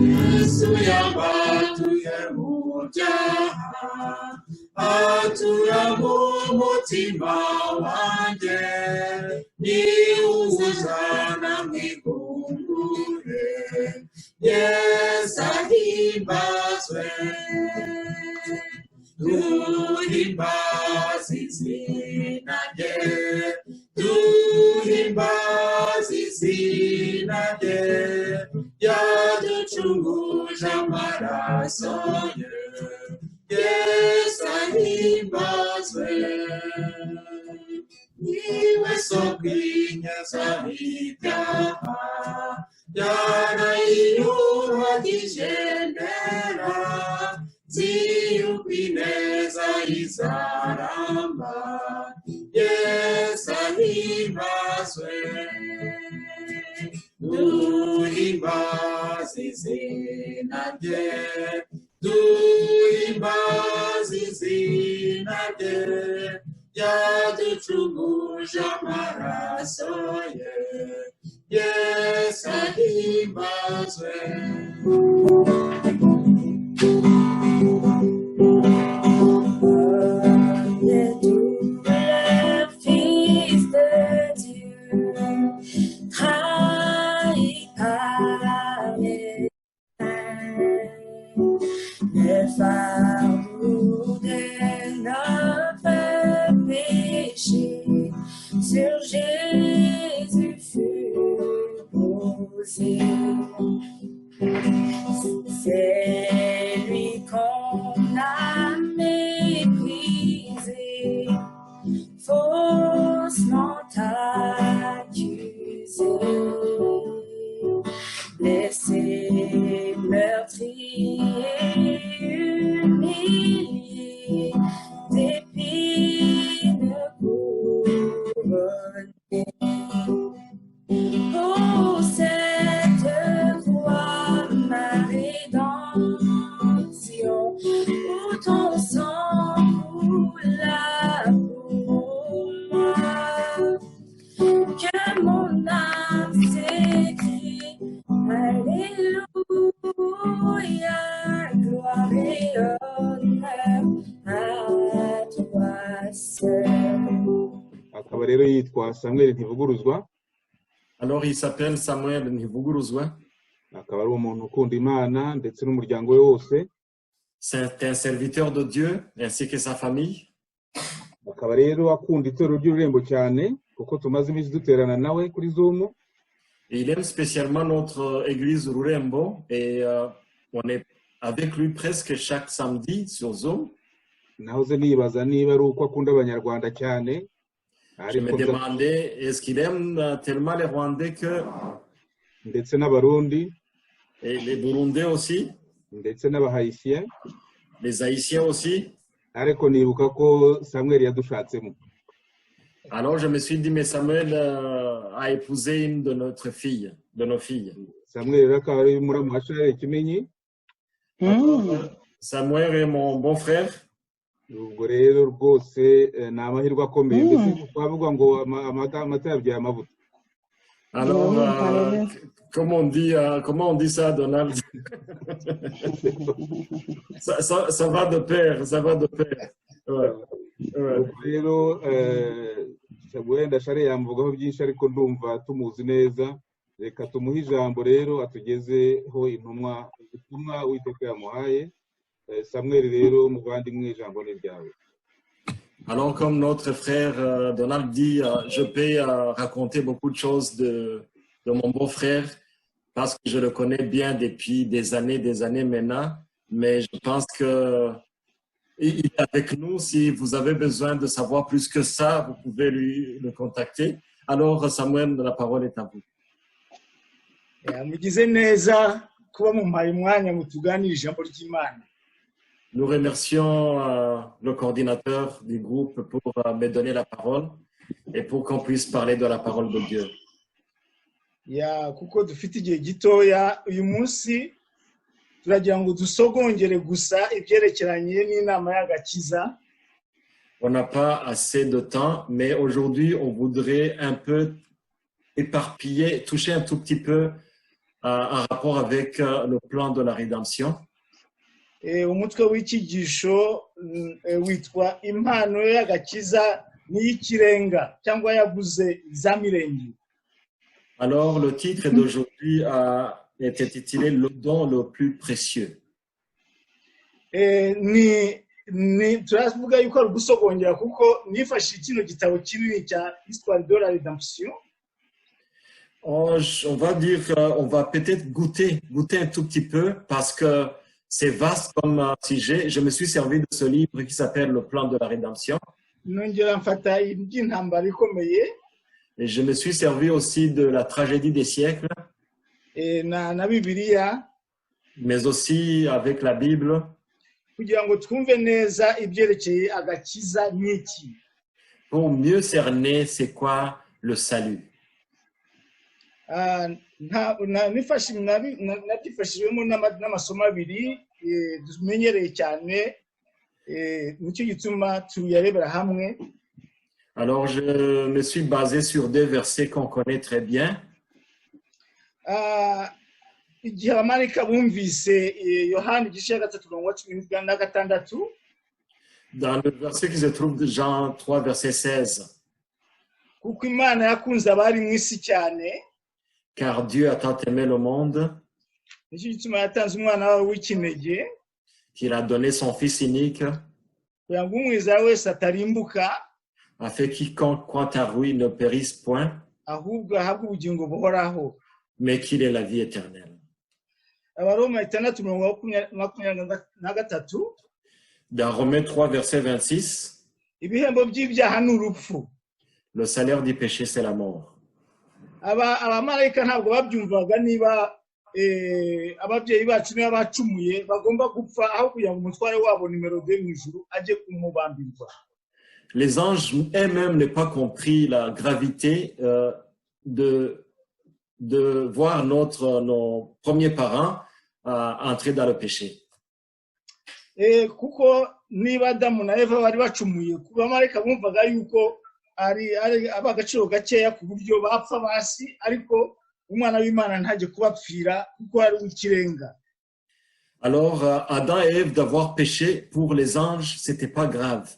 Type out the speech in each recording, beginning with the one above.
Yesu yabatuye mu byaha, atura mu mutima wanjye, niwuzana mwigumbure, Yesu ahimbazwe. Duhimbaze izina rye, duhimbaze izina rye, yaducunguje amaraso ye, Yesu ahimbazwe. Niwe soko y'ineza y'ibyaha, yarayiyuhagije ndera, ziyuko ineza izaramba, Yesu ahimbazwe. Duhimbaze izina rye, duhimbaze izina rye, yaducunguje amaraso ye, Yesu ahimbazwe. Le fardeau de notre péché sur Jésus fut posé. C'est lui qu'on a méprisé, faussement accusé, blessé, meurtri et humilié, d'épines couronnées. Pour cette croix, ma rédemption, où ton sang coula pour moi, que mon âme s'écrie, Alléluia, gloire et honneur à toi seul. Akaba rero yitwa Samuel Ntivuguruzwa. Alors il s'appelle Samuel Ntivuguruzwa. Akaba ari umuntu ukunda Imana ndetse n'umuryango we wose. C'est un serviteur de Dieu ainsi que sa famille. Akaba rero akunda itorero ry'ururembo cyane kuko tumaze iminsi duterana nawe kuri Zoom. Et il aime spécialement notre église Rurembo et on est avec lui presque chaque samedi sur Zoom. Nahoze nibaza niba ari uko akunda Abanyarwanda cyane. Je me demandais, est-ce qu'il aime tellement les Rwandais que... ndetse n'Abarundi. Et les Burundais aussi. Ndetse n'Abahaïtiens. Les Haïtiens aussi. Ariko nibuka ko Samuel yadushatsemo. Alors je me suis dit, mais Samuel a épousé une de nos filles. Samuel akaba ari muramu wa Charles Kimenyi. Samuel est mon bon frère. Ubwo rero rwose ni amahirwe akomeye ndetse twavuga ngo amata yabyaye amavuta. Alors comment on dit ça, Donald? ça va de pair, ça va de pair. Rero Samuel ndashare yamvugaho byinshi ariko ndumva tumuzi neza, reka tumuhe ijambo rero atugezeho ubutumwa Uwiteka yamuhaye. Samuel rero muvandimwe ijambo ni ryawe. Alors comme notre frère Donald dit, je peux raconter beaucoup de choses de mon beau-frère parce que je le connais bien depuis des années maintenant, mais je pense que il est avec nous. Si vous avez besoin de savoir plus que ça, vous pouvez le contacter. Alors Samuel, la parole est à vous. Mugize neza kuba mumpaye umwanya mutuganira ijambo ry'Imana. Nous remercions le coordinateur du groupe pour me donner la parole et pour qu'on puisse parler de la parole de Dieu. Kuko dufite igihe gitoya uyu munsi turagira ngo dusogongere gusa ibyerekeranye n'inama y'agakiza On n'a pas assez de temps, mais aujourd'hui, on voudrait un peu éparpiller, toucher un tout petit peu en rapport avec le plan de la rédemption. umutwe w'icyigisho witwa impano y'agakiza n'iy'ikirenga cyangwa yaguze za mirenge. Alors, le titre d'aujourd'hui est intitulé « Le don le plus précieux ». Turavuga yuko ari ugusogongera kuko nifashishije kino gitabo kinini cya Histoire de la Rédemption. On va dire, on va peut-être goûter un tout petit peu parce que c'est vaste comme sujet. Je me suis servi de ce livre qui s'appelle Le plan de la rédemption. Nongera mfata iby'intambara ikomeye Et je me suis servi aussi de la tragédie des siècles, na Bibiliya mais aussi avec la Bible kugira ngo twumve neza ibyerekeye agakiza n'iki. pour mieux cerner c'est quoi le salut. Natifashijwemo n'amasomo abiri tumenyereye cyane nicyo gituma tuyarebera hamwe. Alors, je me suis basé sur deux versets qu'on connaît très bien. Igihe abamarayika bumvise Yohana igice 3:16, Dans le verset qui se trouve de Jean 3, verset 16. kuko Imana yakunze abari mu isi cyane, Car Dieu a tant aimé le monde nicyo gituma yatanze umwana wawe w'ikinege qu'il a donné son Fils unique, kugira ngo umwizera wese atarimbuka afin que quiconque croit à lui ne périsse point, ahubwo ahabwe ubugingo buhoraho. mais qu'il ait la vie éternelle. Abaroma 6:23, Dans Romains 3, verset 26, ibihembo by'ibyaha ni urupfu. le salaire du péché, c'est la mort. Abamarayika ntabwo babyumvaga niba ababyeyi bacu niba bacumuye bagomba gupfa aho kugira ngo umutware wabo nimero 2 mu ijuru ajye kumubambirwa. Les anges eux-mêmes n'ont pas compris la gravité de voir nos premiers parents entrer dans le péché. Kuko niba Adamu na Eva bari bacumuye, abamarayika bumvaga yuko ari abagaciro gakeya ku buryo bapfa basi, ariko umwana w'Imana ntajye kubapfira kuko ari w'ikirenga. Alors, Adam et Ève d'avoir péché, pour les anges, c'était pas grave.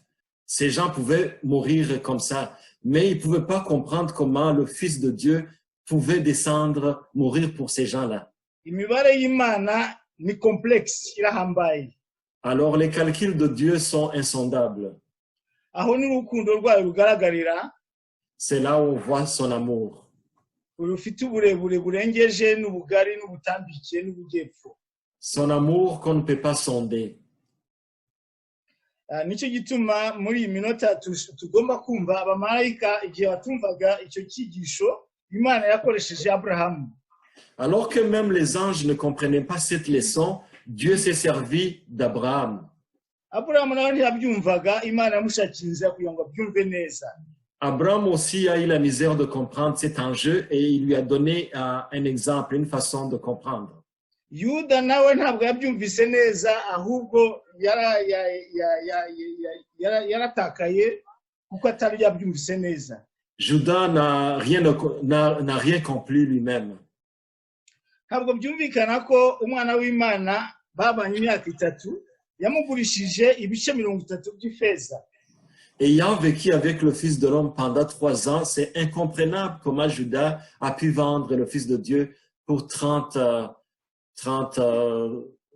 Ces gens pouvaient mourir comme ça, mais ils pouvaient pas comprendre comment le Fils de Dieu pouvait descendre, mourir pour ces gens-là. Imibare y'Imana ni complexe, irahambaye. Alors, les calculs de Dieu sont insondables. Aho ni urukundo rwayo rugaragarira, C'est là où on voit son amour. rufite uburebure burengeje n'ubugari n'ubutambike n'ubujyepfo. Son amour qu'on ne peut pas sonder. Nicyo gituma muri iyi minota tugomba kumva abamarayika igihe batumvaga icyo cyigisho Imana yakoresheje Abrahamu. Alors que même les anges ne comprenaient pas cette leçon, Dieu s'est servi d'Abraham. Abrahamu nawe ntiyabyumvaga, Imana yamushakiriza kugira ngo abyumve neza. Abraham aussi a eu la misère de comprendre cet enjeu et il lui a donné un exemple, une façon de comprendre. Yuda nawe ntabwo yabyumvise neza, ahubwo yaratakaye kuko atari yabyumvise neza. Judas n'a rien compris lui-même. Ntabwo byumvikana ko umwana w'Imana babanye imyaka 3 yamugurishije ibice 30 by'ifeza. Ayant vécu avec le Fils de l'homme pendant 3 ans, c'est incompréhensible comment Judas a pu vendre le Fils de Dieu pour 30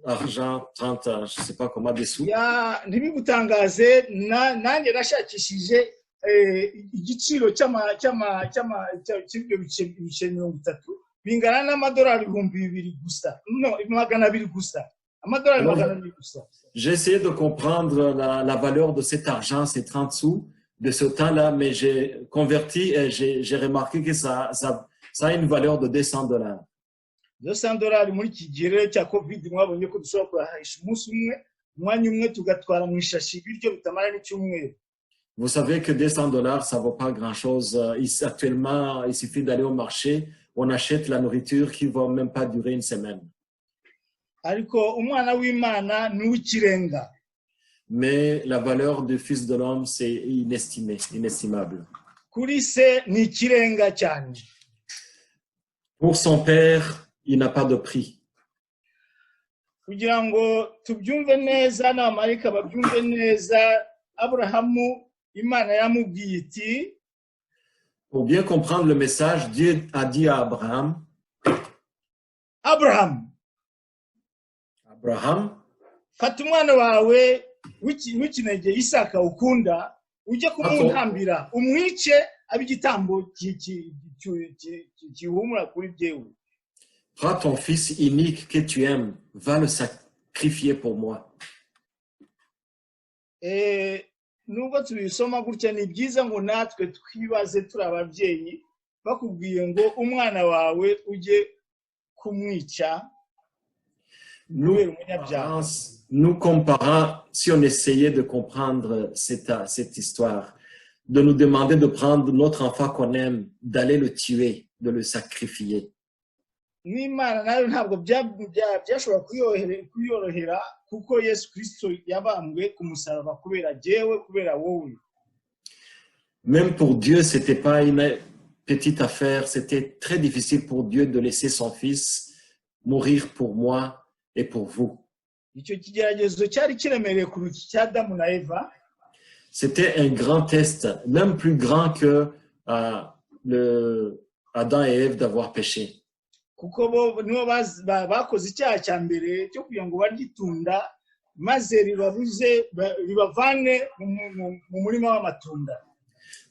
argent, 30, je ne sais pas comment, des sous. Ntibigutangaze, nanjye nashakishije igiciro cy'ibyo bice 30 bingana n'amadolari 2,000 gusa. No, 200 gusa. Amadolari 200 gusa. J'ai essayé de comprendre la valeur de cet argent, ces 30 sous, de ce temps-là, mais j'ai converti et j'ai remarqué que ça a une valeur de $200. $200 muri iki gihe cya COVID mwabonye ko dushobora kuhahisha umunsi umwanya umwe tugatwara mu ishashi ibiryo bitamara n'icyumweru. Vous savez que $200, ça vaut pas grand-chose. Actuellement, il suffit d'aller au marché, on achète la nourriture qui va même pas durer une semaine. Ariko umwana w'Imana ni w'ikirenga. mais la valeur du Fils de l'homme, c'est inestimable. kuri se ni ikirenga cyane. Pour son Père, il n'a pas de prix. Kugira ngo tubyumve neza n'abamarayika babyumve neza, Aburahamu Imana yamubwiye iti, Pour bien comprendre le message, Dieu a dit à Abraham, Aburahamu, fata umwana wawe w'ikinege Isaka ukunda, ujye kumuhambira, umwice abe igitambo gihumura kuri jyewe. prends ton fils unique que tu aimes, va le sacrifier pour moi. Nubwo tubisoma gutya, ni byiza ngo natwe twibaze turi ababyeyi, bakubwiye ngo umwana wawe ujye kumwica. Nous, comme parents, si on essayait de comprendre cette histoire, de nous demander de prendre notre enfant qu'on aime, d'aller le tuer, de le sacrifier. N'Imana nayo ntabwo byashobora kuyorohera, kuko Yesu Kristo yabambwe ku musaraba kubera jyewe, kubera wowe. Même pour Dieu, c'était pas une petite affaire, c'était très difficile pour Dieu de laisser son fils mourir pour moi et pour vous. Icyo kigeragezo cyari kiremereye kuruta icya Adamu na Eva. C'était un grand test, même plus grand que Adam et Ève d'avoir péché. Kuko bo nibo bakoze icyaha cya mbere cyo kugira ngo bargitunda, maze ribavane mu murima w'amatunda.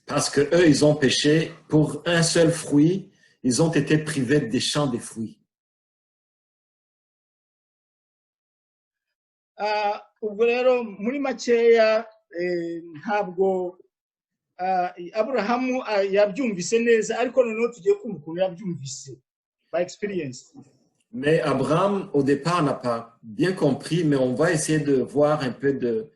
Parce que eux, ils ont péché pour un seul fruit, ils ont été privés des champs des fruits. Ubwo rero muri makeya ntabwo Aburahamu yabyumvise neza, ariko noneho tugiye kumva ukuntu yabyumvise by experience. Mais Abraham, au départ, n'a pas bien compris, mais on va essayer de voir un peu de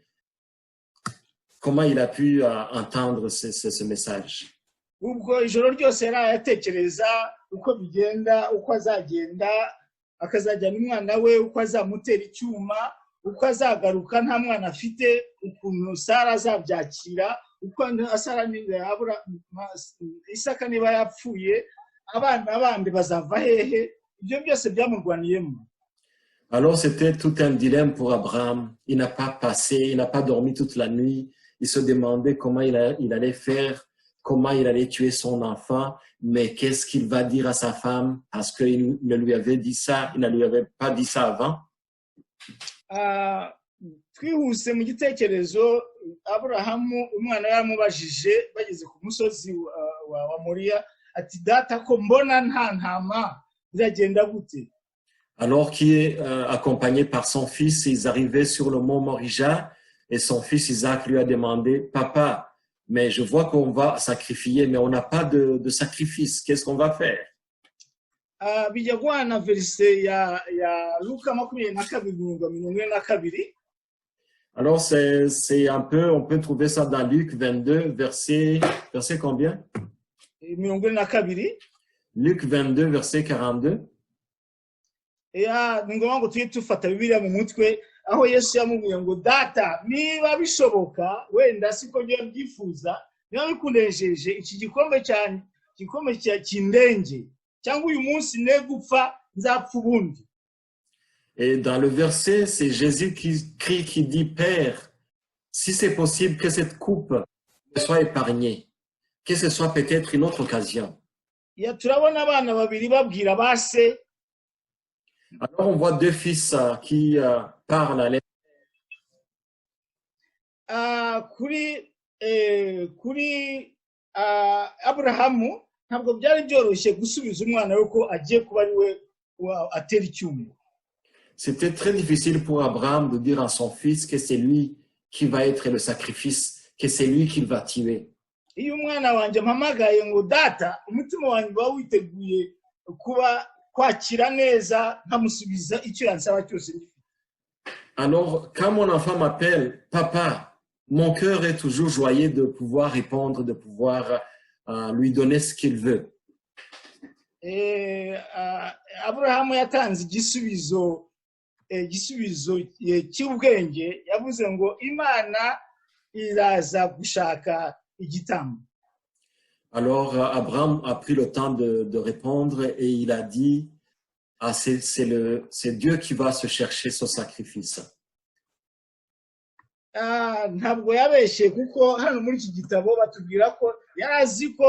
comment il a pu entendre ce message. Ubwo ijoro ryose yari ayatekereza uko bigenda, uko azagenda, akazajyana umwana we, uko azamutera icyuma, uko azagaruka nta mwana afite, ukuntu Sara azabyakira, uko Sara Isaka niba yapfuye, abana bandi bazava hehe. Ibyo byose byamurwaniyemo. Alors c'était tout un dilemme pour Abraham. Il n'a pas dormi toute la nuit. Il se demandait comment il allait faire, comment il allait tuer son enfant, mais qu'est-ce qu'il va dire à sa femme, parce qu'il ne lui avait dit ça, il ne lui avait pas dit ça avant. Twihuse mu gitekerezo, Aburahamu umwana yaramubajije bageze ku musozi wa Moriya, ati data ko mbona nta ntama biragenda gute? Alors qu'il est accompagné par son fils, ils arrivaient sur le mont Morija et son fils Isaac lui a demandé, papa, mais je vois qu'on va sacrifier, mais on n'a pas de sacrifice, qu'est-ce qu'on va faire? Bijya guhana verse ya Luka 22:42. Alors c'est un peu, on peut trouver ça dans Luc 22, verset combien? 42. Luc 22, verset 42. Ni ngombwa ngo tujye dufata Bibiliya mu mutwe, aho Yesu yamubwiye ngo data, niba bishoboka, wenda siko ngiye mbyifuza, niba bikunejeje, iki gikombe cy'indenge, cyangwa uyu munsi ne gupfa nzapfa ubundi. Et dans le verset, c'est Jésus qui crie, qui dit, Père, si c'est possible que cette coupe soit épargnée, que ce soit peut-être une autre occasion. Turabona abana babiri babwira base. Alors on voit deux fils qui parlent à l'aide. Kuri Aburahamu ntabwo byari byoroshye gusubiza umwana we ko agiye kuba ari we atera icyuma. C'était très difficile pour Abraham de dire à son fils que c'est lui qui va être le sacrifice, que c'est lui qui va tuer. Iyo umwana wanjye mpamagaye ngo data, umutima wanjye ba witeguye kuba kwakira neza nkamusubiza icyo yansaba cyose. Alors quand mon enfant m'appelle papa, mon cœur est toujours joyeux de pouvoir répondre, de pouvoir lui donner ce qu'il veut. Aburahamu yatanze igisubizo igisubizo cy'ubwenge yavuze ngo imana iraza gushaka igitambo. Alors, Abraham a pris le temps de répondre et il a dit, ah, c'est Dieu qui va se chercher son sacrifice. Ntabwo yabeshye kuko hano muri iki gitabo batubwira ko yari azi ko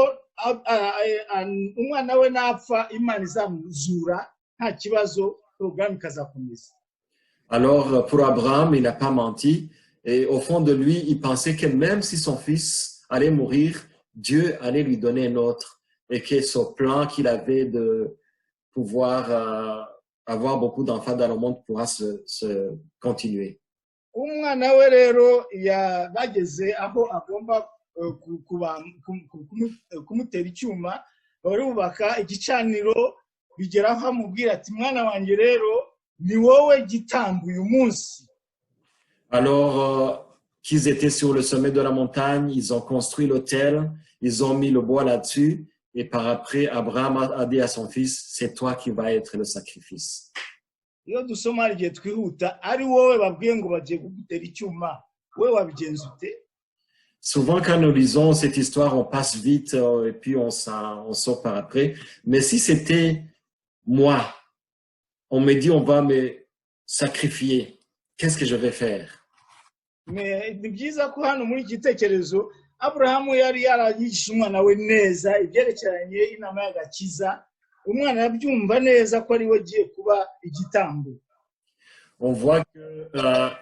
umwana we napfa imana izamuzura nta kibazo porogaramu ikazakomeza. Alors, pour Abraham, il n'a pas menti. Et au fond de lui, il pensait que même si son fils allait mourir, Dieu allait lui donner un autre. Et que ce plan qu'il avait de pouvoir avoir beaucoup d'enfants dans le monde pourra se continuer. Umwana we rero bageze aho agomba kumutera icyuma, bari bubaka igicaniro, bigeraho amubwira ati mwana wanjye rero ni wowe gitambo uyu munsi. Alors qu'ils étaient sur le sommet de la montagne, ils ont construit l'autel, ils ont mis le bois là-dessus, et par après Abraham a dit à son fils, c'est toi qui vas être le sacrifice. Iyo dusoma igihe twihuta ari wowe babwiye ngo bagiye kugutera icyuma, wowe wabigenza ute? Souvent, quand nous lisons cette histoire, on passe vite et puis on sort par après. Mais si c'était moi, on me dit on va me sacrifier, qu'est-ce que je vais faire? Mais ni byiza ko hano muri igitekerezo Abrahamu yari yarayigisha umwana we neza ibyerekeranye inama y'agakiza, umwana yabyumva neza ko ari we giye kuba igitambo. On voit que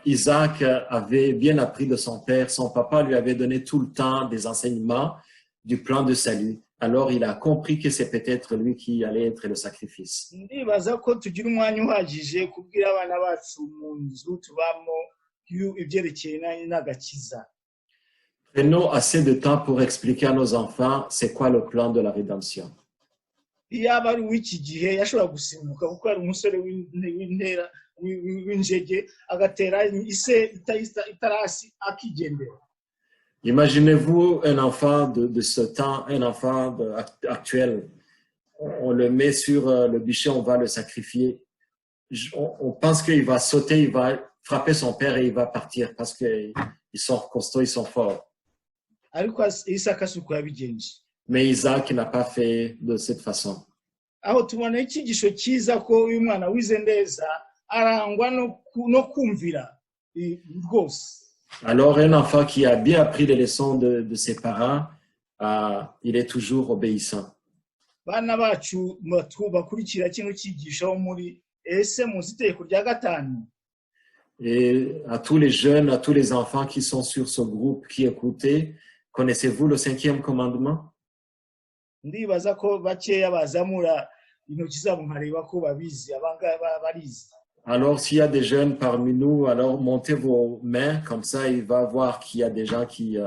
Isaac avait bien appris de son père. Son papa lui avait donné tout le temps des enseignements du plan de salut. Alors, il a compris que c'est peut-être lui qui allait être le sacrifice. Ndibaza ko tugira umwanya uhagije kubwira abana bacu mu nzu tubamo ibyerekeye n'agakiza. Prenons assez de temps pour expliquer à nos enfants c'est quoi le plan de la rédemption. Iyaba ari w'iki gihe yashobora gusimbuka kuko ari umusore w'intera w'injege agatera ise itarasi akigendera. Imaginez-vous un enfant de ce temps, un enfant actuel. On le met sur le bûcher, on va le sacrifier. On pense qu'il va sauter, il va frapper son père et il va partir parce qu'ils sont costauds, ils sont forts. Ariko Isaka suko yabigenje. Mais Isaac n'a pas fait de cette façon. Aho tubona icyigisho cyiza ko uyu mwana wize neza arangwa no kumvira rwose. Alors un enfant qui a bien appris les leçons de ses parents, il est toujours obéissant. Bana bacu bakurikira kino cyigisho muri ese muzi itegeko rya gatanu. Et à tous les jeunes, à tous les enfants qui sont sur ce groupe, qui écoutaient, connaissez-vous le 5e commandement? Ndibaza ko bakeya bazamura intoki zabo nkareba ko babizi abangaba barizi. Alors s'il y a des jeunes parmi nous, alors montez vos mains, comme ça il va voir qu'il y a des gens qui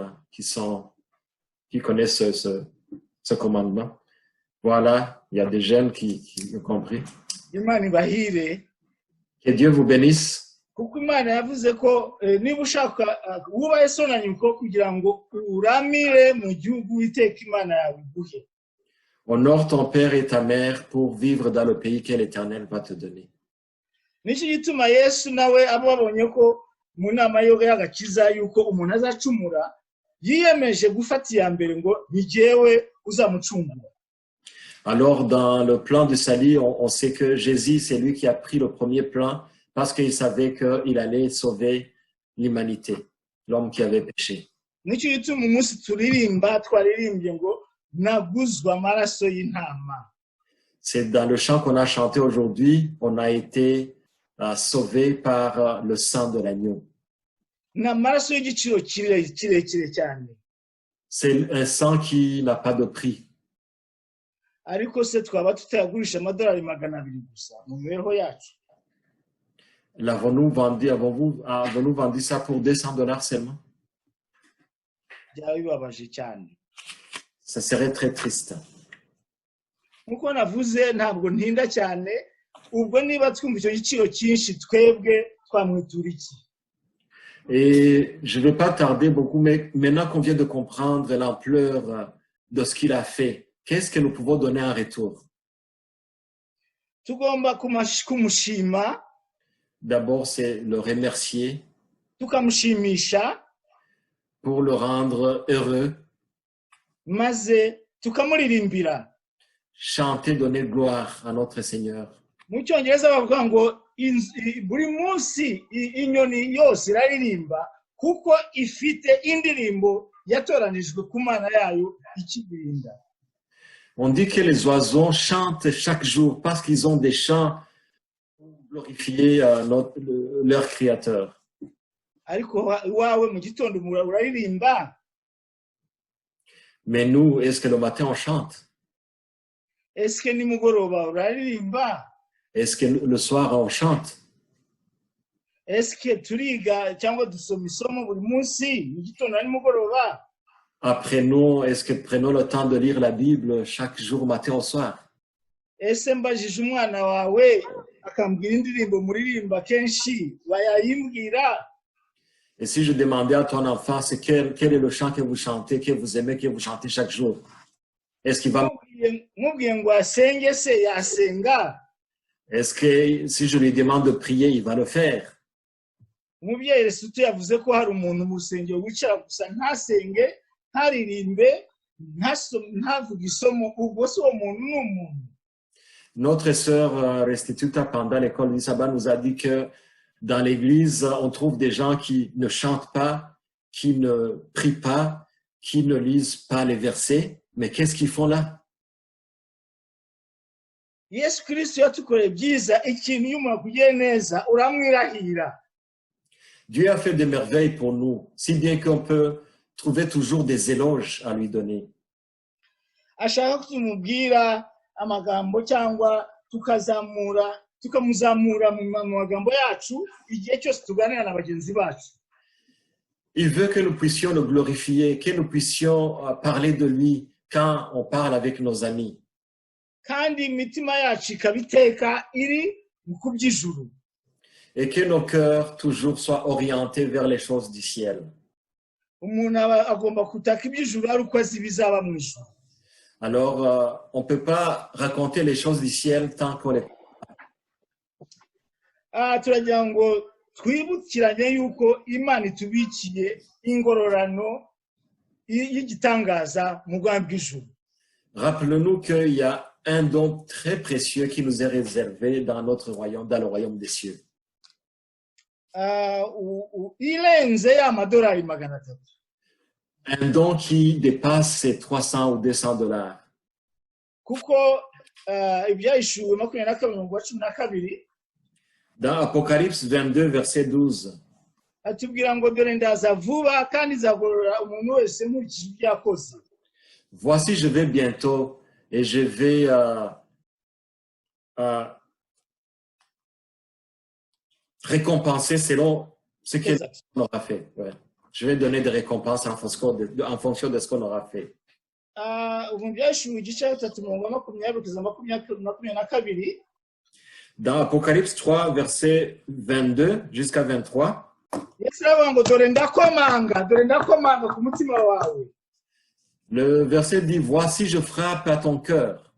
connaissent ce commandement. Voilà, il y a des jeunes qui ont compris. Imana ibahire. Que Dieu vous bénisse. Kuko Imana yavuze ko niba ushaka wubahe so na nyoko kugira ngo uramire mu gihugu Uwiteka Imana yawe iguhe. Honore ton père et ta mère pour vivre dans le pays que l'Éternel va te donner. Niki gituma Yesu nawe ababonye ko mu nama y'agakiza yuko umuntu azacumura yiyemeje gufata iya mbere ngo nijewe uzamucungura. Alors dans le plan de salut, on sait que Jésus c'est lui qui a pris le premier plan parce qu'il savait qu'il allait sauver l'humanité, l'homme qui avait péché. Niki gituma umunsi turirimba twaririmbye ngo naguzwa amaraso y'intama. C'est dans le chant qu'on a chanté aujourd'hui, on a été sauvé par le sang de l'agneau. N'amaraso y'igiciro kirekire cyane. C'est un sang qui n'a pas de prix. Ariko se twaba tutayagurisha amadolari 200 gusa mu mibereho yacu. Avons-nous vendu ça pour $200 seulement? Byaba bibabaje cyane. Ça serait très triste. Nkuko navuze ntabwo ntinda cyane ubwo niba twumva icyo giciro cyinshi twebwe twamwitura iki. Et je ne vais pas tarder beaucoup, mais maintenant qu'on vient de comprendre l'ampleur de ce qu'il a fait, qu'est-ce que nous pouvons donner en retour? Tugomba kumushima. D'abord, c'est le remercier tukamushimisha pour le rendre heureux, maze tukamuririmbira. chanter, donner gloire à notre Seigneur. Mu cyongereza bavuga ngo buri munsi inyoni yose iraririmba kuko ifite indirimbo yatoranijwe ku Mana yayo ikibirinda. On dit que les oiseaux chantent chaque jour parce qu'ils ont des chants pour glorifier leur Créateur. Ariko iwawe mu gitondo uraririmba. Mais nous, est-ce que le matin on chante? Est-ce que nimugoroba uraririmba? Est-ce que le soir on chante? Est-ce que turiga cyangwa dusoma isomo buri munsi mu gitondo na nimugoroba? Après nous, est-ce que prenons le temps de lire la Bible chaque jour, matin au soir? Ese mbajije umwana wawe akambwira indirimbo muririmba kenshi bayayimbwira? Et si je demandais à ton enfant, c'est quel est le chant que vous chantez, que vous aimez, que vous chantez chaque jour? Est-ce qu'il va... Mubwiye ngo asenge se yasenga? Est-ce que si je lui demande de prier, il va le faire? Umubyeyi Yesu yavuze ko hari umuntu mu rusengero wicara gusa ntasenge, ntaririmbe, ntavuga isomo, ubwo se uwo muntu ni umuntu? Notre sœur Restituta, pendant l'école du sabbat, nous a dit que dans l'église, on trouve des gens qui ne chantent pas, qui ne prient pas, qui ne lisent pas les versets. Mais qu'est-ce qu'ils font là? Yesu Kristo yatukoreye byiza, ikintu iyo umuntu akugiye neza uramwirahira. Dieu a fait des merveilles pour nous, si bien qu'on peut trouver toujours des éloges à lui donner. Ashaka ko tumubwira amagambo cyangwa tukamuzamura mu magambo yacu igihe cyose tuganira na bagenzi bacu. Il veut que nous puissions le glorifier, que nous puissions parler de lui quand on parle avec nos amis. Kandi imitima yacu ikabiteka iri mu kuby'ijuru. Et que nos cœurs toujours soient orientés vers les choses du ciel. Umuntu agomba kutaka iby'ijuru ari uko azi ibizaba mu ijuru. Alors, on ne peut pas raconter les choses du ciel tant qu'on les... Turagira ngo twibukiranye yuko Imana itubikiye ingororano y'igitangaza mu bwami bw'ijuru. Rappelons-nous qu'il y a un don très précieux qui nous est réservé dans notre royaume, dans le royaume des cieux. Irenze y'amadolari 300. Un don qui dépasse ces 300 ou 200 $. Kuko ibyahishuwe 22:12 dans Apocalypse 22, verset 12, atubwira ngo dore ndaza vuba kandi nzagorora umuntu wese nkurikije ibyo yakoze. voici je vais bientôt et je vais récompenser selon ce qu'on aura fait. Ouais. Je vais donner des récompenses en fonction de ce qu'on aura fait. Dans Apocalypse 3, verset 22 jusqu'à 23, le verset dit, voici je frappe à ton cœur.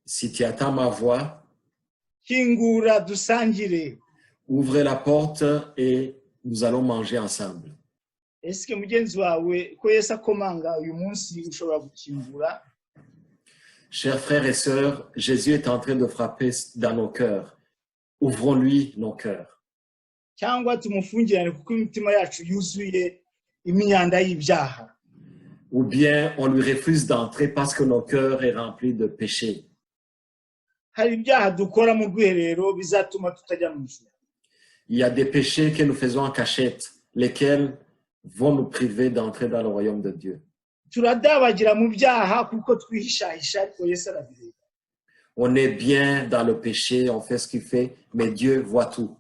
Si tu attends ma voix, ouvrez la porte et nous allons manger ensemble. Chers frères et sœurs, Jésus est en train de frapper dans nos cœurs. Ouvrons-lui nos cœurs. Ou bien on lui refuse d'entrer parce que nos cœurs est rempli de péchés. Il y a des péchés que nous faisons en cachette, lesquels vont nous priver d'entrer dans le royaume de Dieu. On est bien dans le péché, on fait ce qu'il fait, mais Dieu voit tout.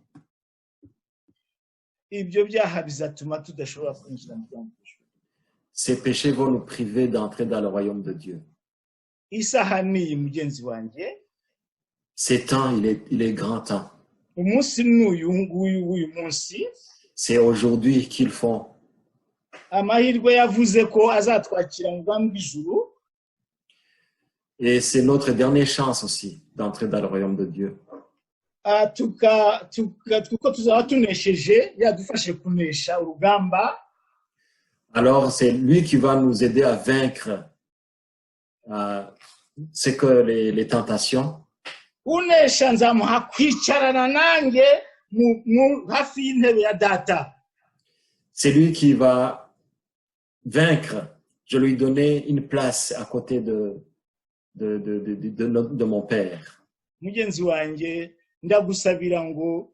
Ces péchés vont nous priver d'entrer dans le royaume de Dieu. C'est temps, il est grand temps. C'est aujourd'hui qu'ils font. Et c'est notre dernière chance aussi d'entrer dans le royaume de Dieu. kuko tuzaba tunesheje yadufashe kunesha urugamba. Alors, c'est lui qui va nous aider à vaincre c'est que les tentations. Unesha nzamuha kwicarana nanjye hafi y'intebe ya data. C'est lui qui va vaincre. Je lui donner une place à côté de mon père. Mugenzi wanjye ndagusabira ngo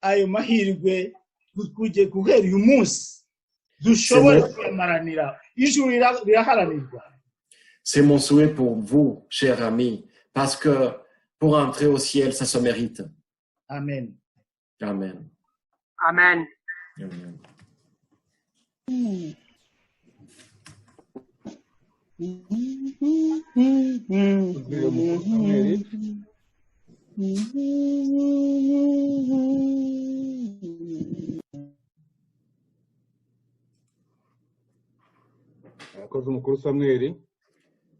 ayo mahirwe kujye guhera uyu munsi dushobore kwemaranira ijuru riraharanirwa. C'est mon souhait pour vous, chers amis, parce que pour entrer au ciel, ça se mérite. Amen. Amen. Amen. Amen.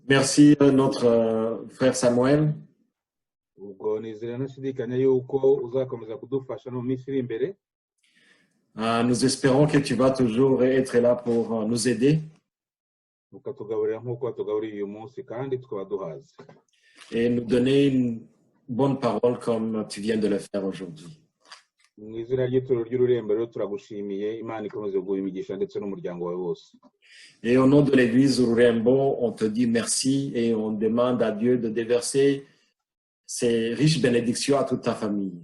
Merci notre frère Samuel. Nous espérons que tu vas toujours être là pour nous aider. Et nous donner une bonne parole comme tu viens de le faire aujourd'hui. Et au nom de l'église Rurembo, on te dit merci et on demande à Dieu de déverser ses riches bénédictions à toute ta famille.